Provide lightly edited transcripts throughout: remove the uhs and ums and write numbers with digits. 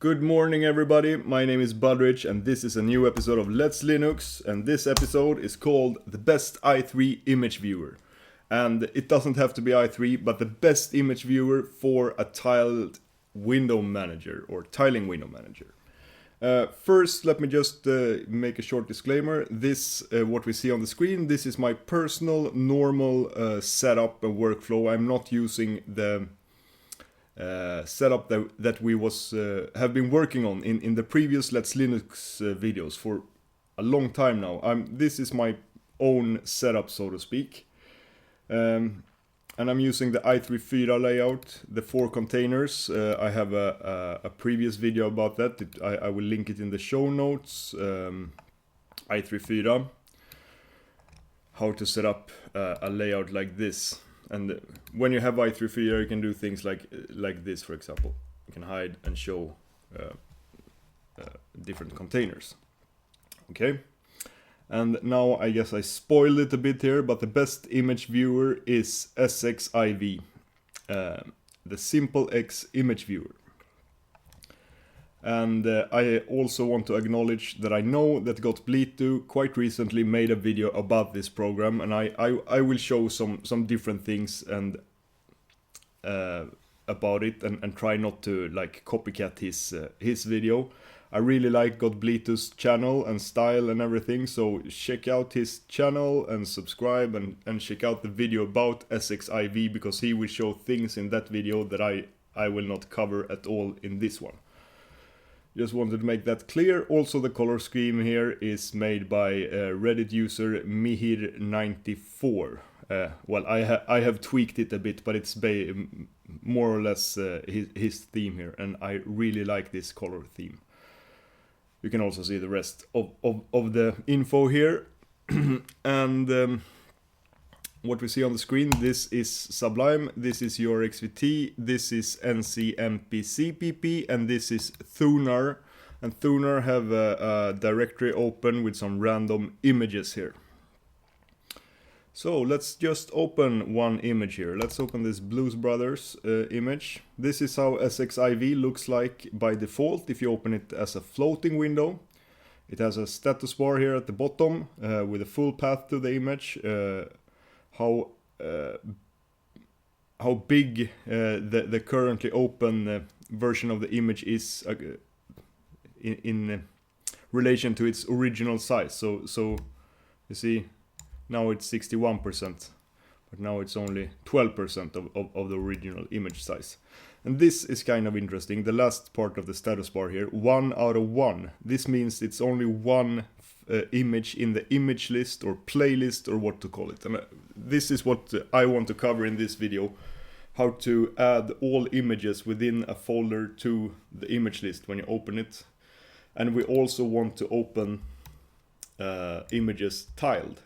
Good morning everybody, my name is Budrich and this is a new episode of Let's Linux, and this episode is called The Best i3 Image Viewer. And it doesn't have to be i3, but the best image viewer for a tiled window manager or tiling window manager. First, let me just make a short disclaimer. This, what we see on the screen, this is my personal normal setup and workflow. I'm not using the setup that we have been working on in the previous Let's Linux videos for a long time now. This is my own setup, so to speak. And I'm using the i3 layout, the 4 containers. I have a previous video about that. I will link it in the show notes. i3 how to set up a layout like this. And when you have i3 you can do things like this, for example. You can hide and show different containers. Okay. And now I guess I spoiled it a bit here, but the best image viewer is sxiv, the Simple X image viewer. And I also want to acknowledge that I know that github quite recently made a video about this program, and I will show some different things and about it and try not to like copycat his video. I really like github's channel and style and everything, so check out his channel and subscribe and check out the video about sxiv, because he will show things in that video that I will not cover at all in this one. Just wanted to make that clear. Also, the color scheme here is made by Reddit user Mihir94. Well, I have tweaked it a bit, but it's more or less his theme here, and I really like this color theme. You can also see the rest of the info here. And what we see on the screen, this is Sublime, this is URxvt, this is NCMPCPP, and this is Thunar. And Thunar have a directory open with some random images here. So let's just open one image here. Let's open this Blues Brothers image. This is how sxiv looks like by default if you open it as a floating window. It has a status bar here at the bottom with a full path to the image. How big the currently open version of the image is in relation to its original size. So you see, now it's 61%, but now it's only 12% of the original image size. And this is kind of interesting. The last part of the status bar here, 1 out of 1. This means it's only one image in the image list or playlist or what to call it. And this is what I want to cover in this video. How to add all images within a folder to the image list when you open it. And we also want to open images tiled.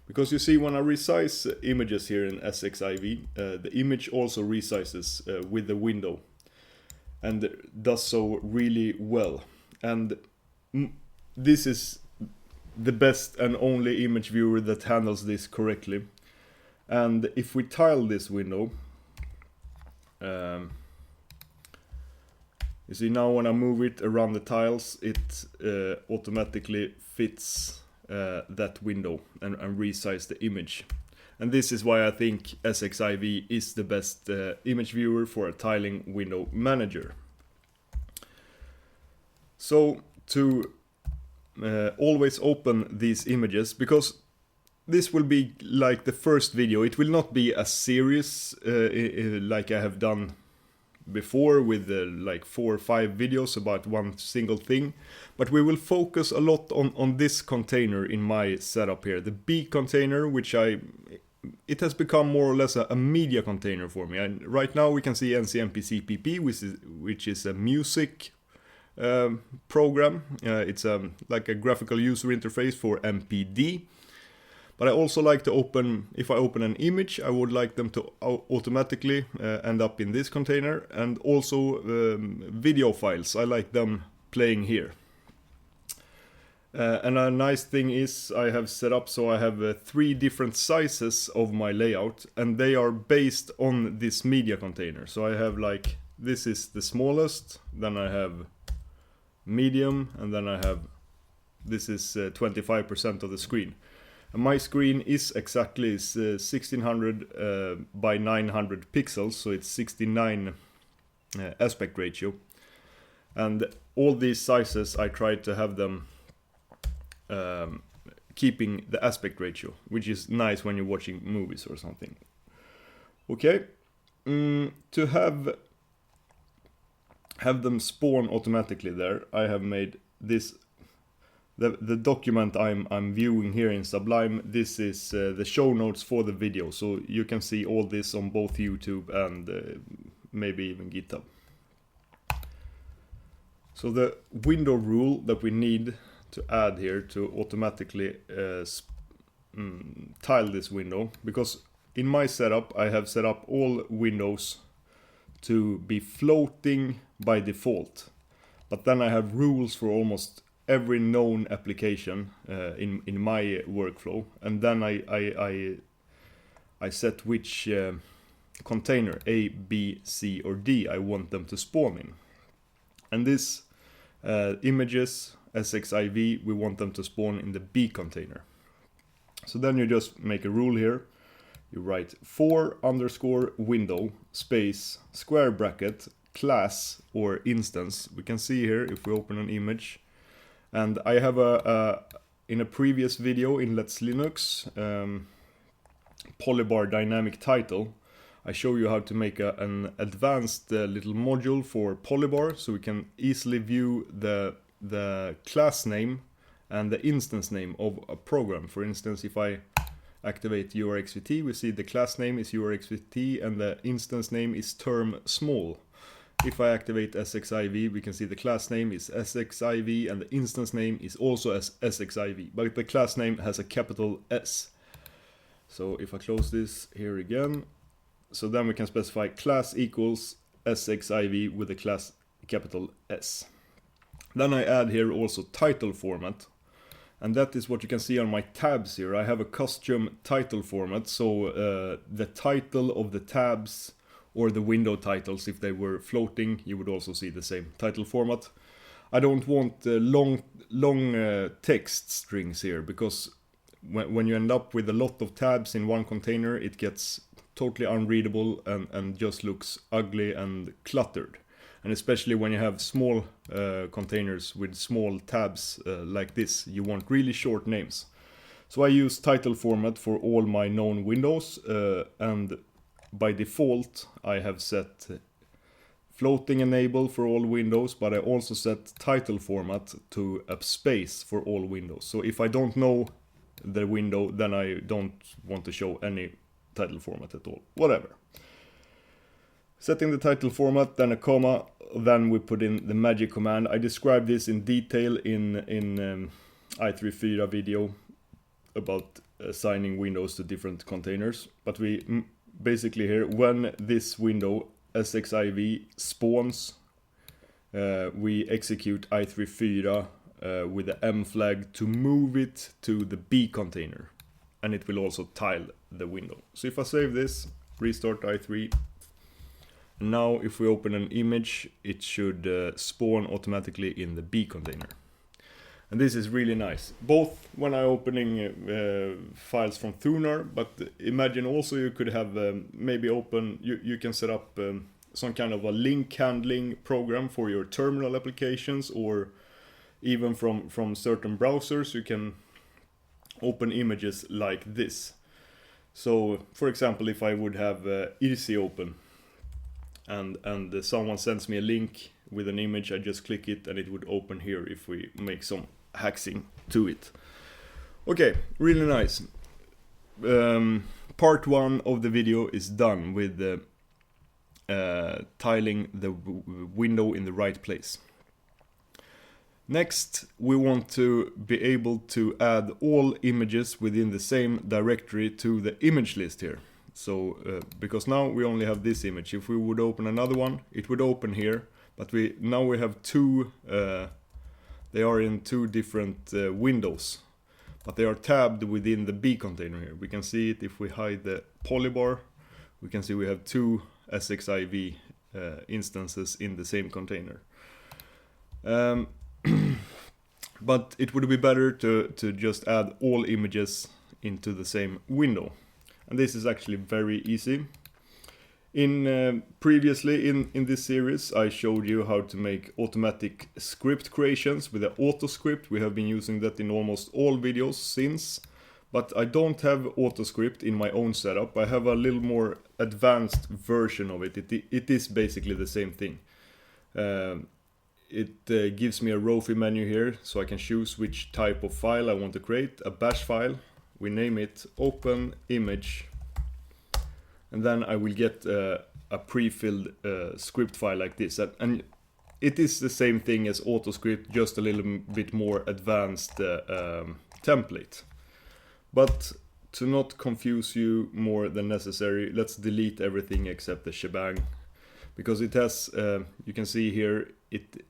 Because you see, when I resize images here in sxiv, the image also resizes with the window. And does so really well. And this is the best and only image viewer that handles this correctly. And if we tile this window, you see now when I move it around the tiles, it automatically fits that window and resize the image. And this is why I think sxiv is the best image viewer for a tiling window manager. So to always open these images, because this will be like the first video. It will not be a series like I have done before with like 4 or 5 videos about one single thing, but we will focus a lot on this container in my setup here, the B container, which it has become more or less a media container for me. And right now we can see NCMPCPP, which is a music program. It's like a graphical user interface for MPD. But I also like to open, if I open an image, I would like them to automatically end up in this container. And also video files, I like them playing here. And a nice thing is I have set up so I have 3 different sizes of my layout, and they are based on this media container. So I have like, this is the smallest, then I have medium, and then I have, this is 25% of the screen. And my screen is exactly 1600 by 900 pixels, so it's 69 aspect ratio. And all these sizes I tried to have them keeping the aspect ratio, which is nice when you're watching movies or something. Okay, to have them spawn automatically there, I have made this. The document I'm viewing here in Sublime, this is the show notes for the video, so you can see all this on both YouTube and maybe even GitHub. So the window rule that we need to add here to automatically tile this window, because in my setup I have set up all windows to be floating by default, but then I have rules for almost every known application in my workflow, and then I set which container A, B, C or D I want them to spawn in. And this images sxiv, we want them to spawn in the B container. So then you just make a rule here. You write for_window space square bracket class or instance. We can see here if we open an image. And I have in a previous video in Let's Linux, polybar dynamic title, I show you how to make an advanced little module for polybar, so we can easily view the class name and the instance name of a program. For instance, if I activate URxvt, we see the class name is URxvt and the instance name is term small. If I activate sxiv, we can see the class name is sxiv and the instance name is also sxiv, but the class name has a capital S. So if I close this here again, so then we can specify class equals sxiv with the class capital S. Then I add here also title format, and that is what you can see on my tabs here. I have a custom title format, so the title of the tabs or the window titles, if they were floating, you would also see the same title format. I don't want long text strings here, because when you end up with a lot of tabs in one container, it gets totally unreadable and just looks ugly and cluttered. And especially when you have small containers with small tabs like this, you want really short names. So I use title format for all my known windows, and by default I have set floating enable for all windows, but I also set title format to a space for all windows. So if I don't know the window, then I don't want to show any title format at all. Whatever. Setting the title format, then a comma, then we put in the magic command. I described this in detail in i3 video about assigning windows to different containers, but we basically here, when this window sxiv spawns, we execute i3 with the M flag to move it to the B container, and it will also tile the window. So if I save this, restart i3, now if we open an image, it should spawn automatically in the B container. And this is really nice, both when I'm opening files from Thunar, but imagine also you could have maybe open, you can set up some kind of a link handling program for your terminal applications, or even from certain browsers you can open images like this. So for example, if I would have Easy open and someone sends me a link with an image, I just click it and it would open here if we make some hacking to it. Okay, really nice. Part 1 of the video is done with tiling the window in the right place. Next, we want to be able to add all images within the same directory to the image list here. So, because now we only have this image. If we would open another one, it would open here, but now we have two, they are in two different windows, but they are tabbed within the B container here. We can see it if we hide the polybar. We can see we have two sxiv instances in the same container. But it would be better to just add all images into the same window. And this is actually very easy. Previously in this series I showed you how to make automatic script creations with the auto script. We have been using that in almost all videos since. But I don't have AutoScript in my own setup. I have a little more advanced version of it. It is basically the same thing. It gives me a row menu here, so I can choose which type of file I want to create. A bash file. We name it open image. And then I will get a pre-filled script file like this. And it is the same thing as AutoScript, just a little bit more advanced template. But to not confuse you more than necessary, let's delete everything except the shebang. Because it has, you can see here,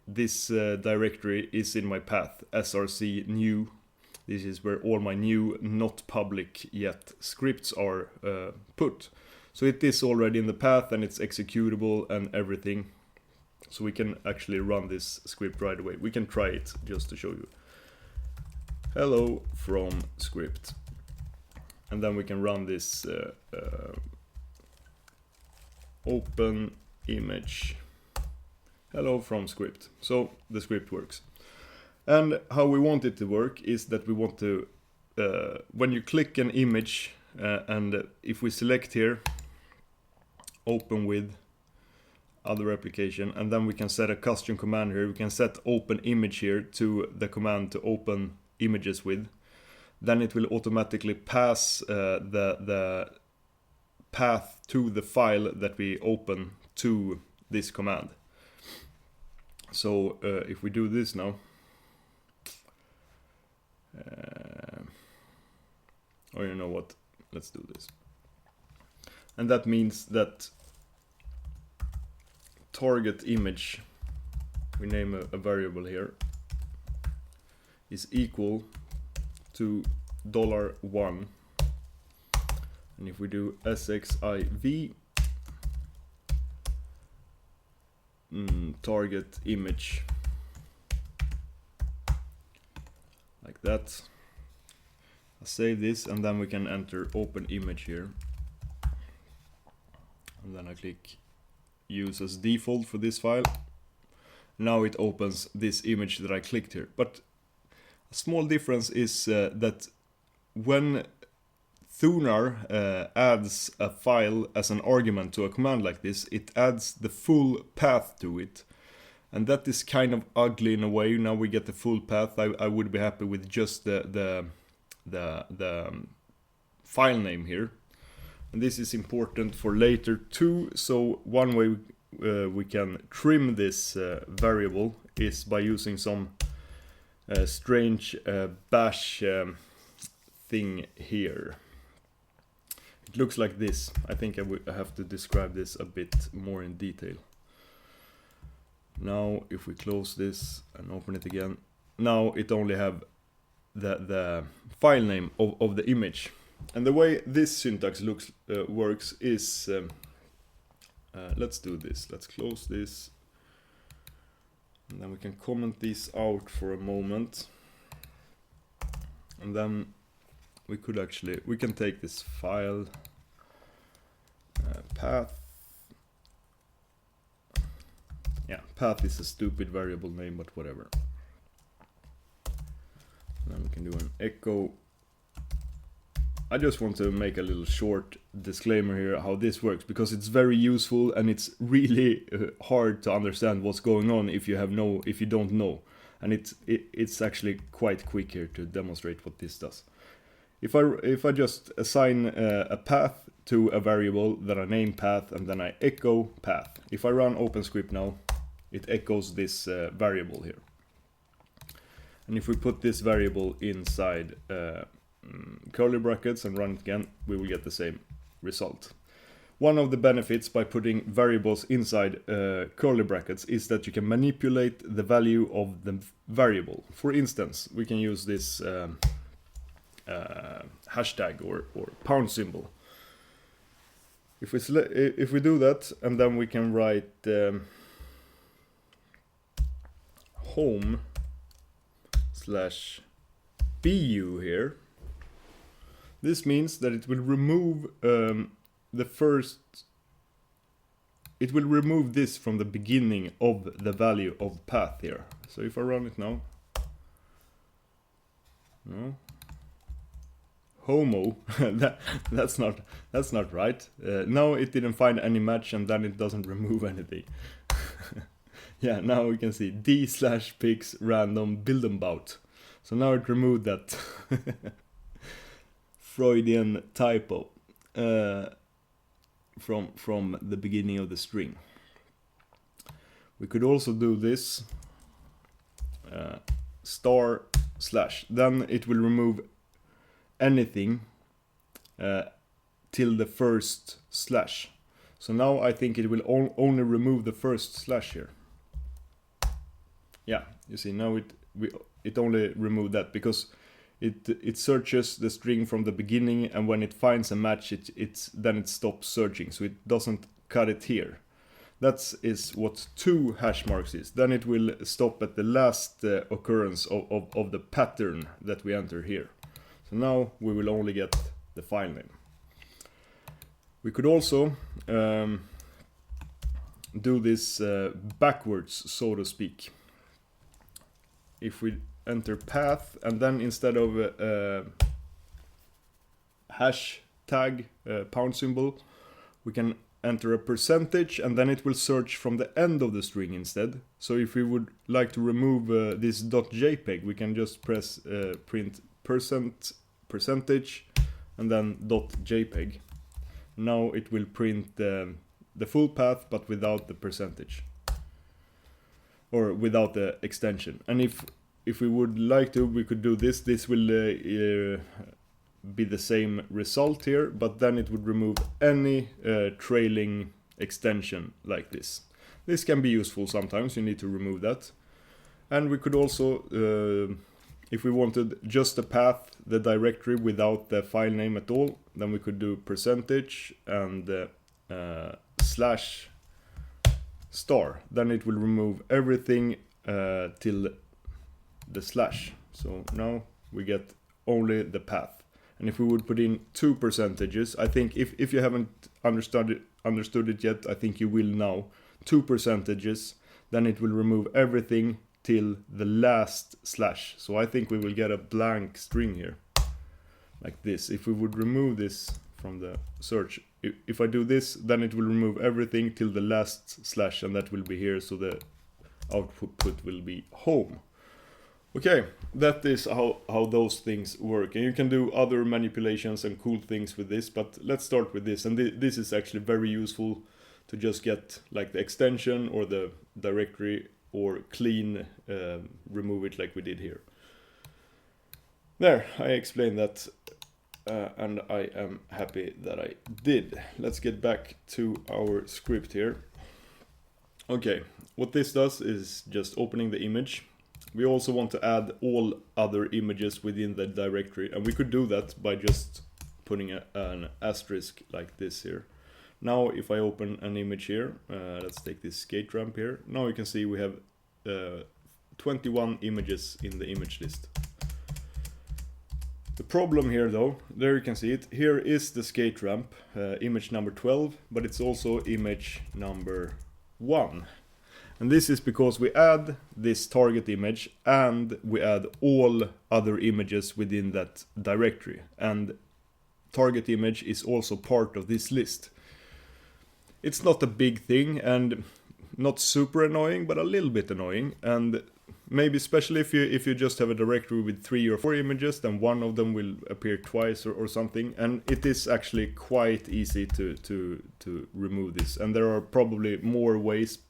this directory is in my path, src new. This is where all my new, not public yet scripts are put. So it is already in the path and it's executable and everything. So we can actually run this script right away. We can try it just to show you. Hello from script. And then we can run this open image. Hello from script. So the script works. And how we want it to work is that we want to, when you click an image, and if we select here, open with other application, and then we can set a custom command here. We can set open image here to the command to open images with. Then it will automatically pass the path to the file that we open to this command. So if we do this now, or you know what, let's do this. And that means that target image, we name a variable here, is equal to $1. And if we do sxiv target image like that, I save this and then we can enter open image here, and then I click use as default for this file. Now it opens this image that I clicked here. But a small difference is that when Thunar adds a file as an argument to a command like this, it adds the full path to it. And that is kind of ugly in a way. Now we get the full path. I would be happy with just the file name here. And this is important for later too. So one way we can trim this variable is by using some strange bash thing here. It looks like this. I think I have to describe this a bit more in detail. Now if we close this and open it again, now it only have the file name of the image. And the way this syntax works is, let's do this. Let's close this. And then we can comment these out for a moment. And then we can take this file path. Yeah, path is a stupid variable name, but whatever. And then we can do an echo. I just want to make a little short disclaimer here how this works, because it's very useful and it's really hard to understand what's going on if you don't know. And it's actually quite quick here to demonstrate what this does. If I just assign a path to a variable that I name path and then I echo path. If I run OpenScript now, it echoes this variable here. And if we put this variable inside curly brackets and run it again, we will get the same result. One of the benefits by putting variables inside curly brackets is that you can manipulate the value of the variable. For instance, we can use this hashtag or pound symbol. If we do that, and then we can write home slash bu here. This means that it will remove it will remove this from the beginning of the value of path here. So if I run it now, no, homo, that's not right. Now it didn't find any match, and then it doesn't remove anything. Yeah, now we can see d/pix random buildabout. So now it removed that Freudian typo from the beginning of the string. We could also do this star slash. Then it will remove anything till the first slash. So now I think it will only remove the first slash here. Yeah, you see now it only removed that because it searches the string from the beginning, and when it finds a match, then it stops searching, so it doesn't cut it here. That is what 2 hash marks is. Then it will stop at the last occurrence of the pattern that we enter here. So now we will only get the file name. We could also do this backwards, so to speak. If we enter path, and then instead of hashtag pound symbol, we can enter a percentage, and then it will search from the end of the string instead. So if we would like to remove this .jpeg, we can just press print percentage and then .jpeg. Now it will print the full path, but without the percentage, or without the extension. And if we would like to, we could do this. This will be the same result here, but then it would remove any trailing extension like this. This can be useful sometimes, you need to remove that. And we could also, if we wanted just the path, the directory without the file name at all, then we could do percentage and slash star. Then it will remove everything till the slash. So now we get only the path. And if we would put in 2 percentages, I think if you haven't understood it yet, I think you will now. 2 percentages, then it will remove everything till the last slash. So I think we will get a blank string here, like this. If we would remove this from the search, if I do this, then it will remove everything till the last slash, and that will be here, so the output will be home. Okay, that is how those things work, and you can do other manipulations and cool things with this, but let's start with this. And this is actually very useful to just get like the extension or the directory, or clean remove it like we did here. There, I explained that, and I am happy that I did. Let's get back to our script here. Okay, what this does is just opening the image. We also want to add all other images within the directory, and we could do that by just putting an asterisk like this here. Now if I open an image here, let's take this skate ramp here. Now you can see we have 21 images in the image list. The problem here though, there you can see it, here is the skate ramp, image number 12, but it's also image number 1. And this is because we add this target image and we add all other images within that directory. And target image is also part of this list. It's not a big thing and not super annoying, but a little bit annoying. And maybe especially if you just have a directory with 3 or 4 images, then one of them will appear twice or something. And it is actually quite easy to remove this. And there are probably more ways,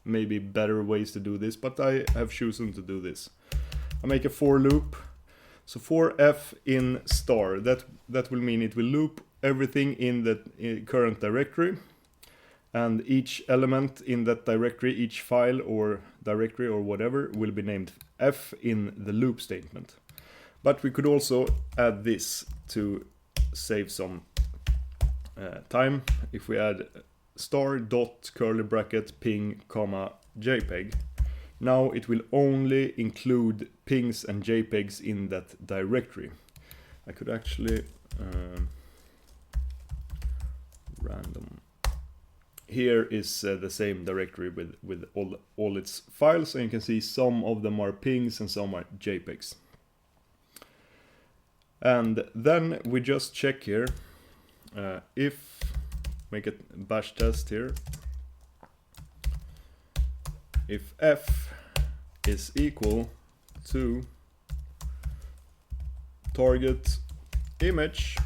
maybe better ways to do this, but I have chosen to do this. I make a for loop. So for f in star, that will mean it will loop everything in the current directory, and each element in that directory, each file or directory or whatever, will be named f in the loop statement. But we could also add this to save some time. If we add star dot curly bracket ping comma jpeg, Now it will only include PNGs and JPEGs in that directory. I could actually random. Here is the same directory with all its files, and you can see some of them are PNGs and some are JPEGs. And then we just check here if make a bash test here. If f is equal to targetImage,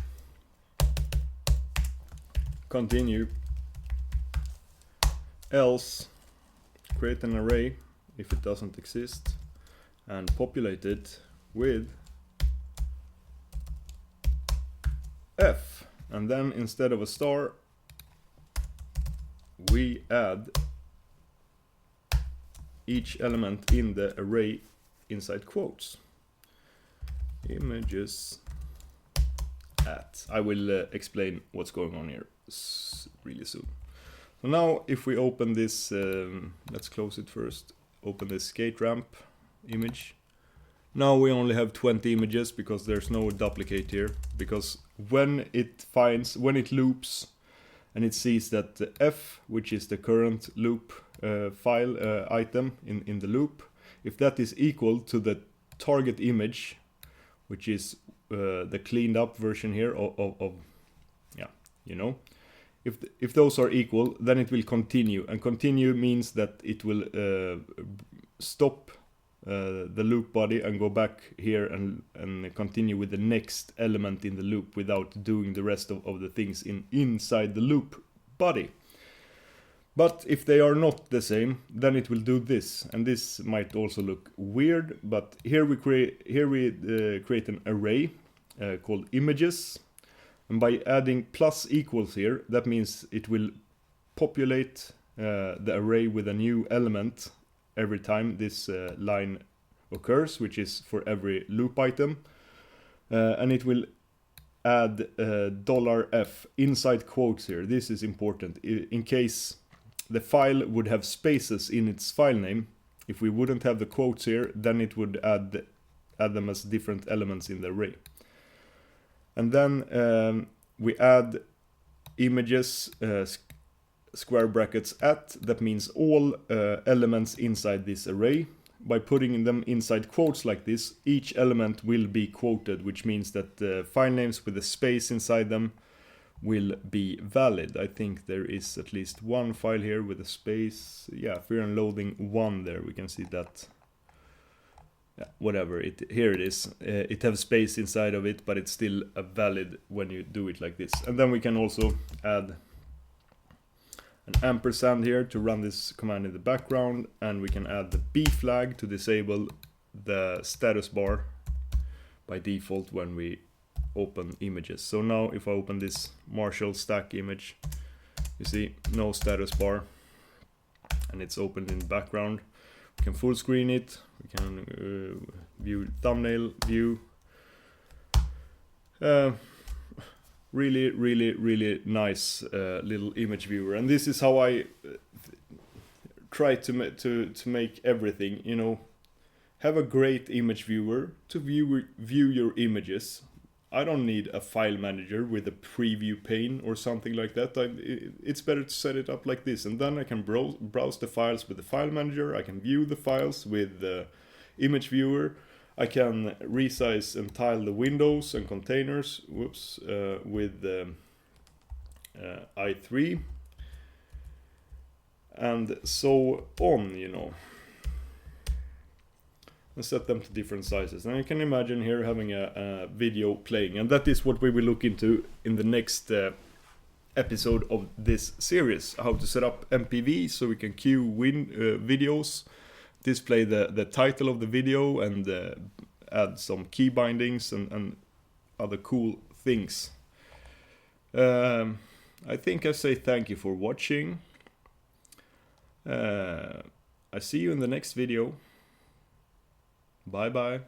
continue, else create an array if it doesn't exist and populate it with f, and then instead of a star we add each element in the array inside quotes. Images at. I will explain what's going on here really soon. So now if we open this, let's close it first, open this skate ramp image. Now we only have 20 images because there's no duplicate here, because when it loops and it sees that the f, which is the current loop file item in the loop, if that is equal to the target image, which is the cleaned up version here of yeah, you know, if those are equal, then it will continue, and continue means that it will stop the loop body and go back here and continue with the next element in the loop without doing the rest of the things inside the loop body. But if they are not the same, then it will do this, and this might also look weird. But here we create an array called images, and by adding plus equals here, that means it will populate the array with a new element every time this line occurs, which is for every loop item, and it will add $f inside quotes here. This is important in case the file would have spaces in its file name. If we wouldn't have the quotes here, then it would add them as different elements in the array. And then we add images square brackets at, that means all elements inside this array. By putting them inside quotes like this, each element will be quoted, which means that the file names with a space inside them will be valid. I think there is at least one file here with a space. Yeah, Fear and Loathing 1 there, we can see that. Yeah, whatever, here it is. It has space inside of it, but it's still valid when you do it like this. And then we can also add an ampersand here to run this command in the background, and we can add the B flag to disable the status bar by default when we open images. So now if I open this Marshall stack image, you see no status bar, and it's opened in the background. We can full screen it, we can view thumbnail view. Really nice little image viewer, and this is how I try to make everything, you know. Have a great image viewer to view your images. I don't need a file manager with a preview pane or something like that. It's better to set it up like this, and then I can browse the files with the file manager. I can view the files with the image viewer. I can resize and tile the windows and containers with i3 and so on, you know, and set them to different sizes. And you can imagine here having a video playing, and that is what we will look into in the next episode of this series, how to set up MPV so we can queue videos, display the title of the video, and add some key bindings and other cool things. I think I say thank you for watching. I see you in the next video. Bye bye.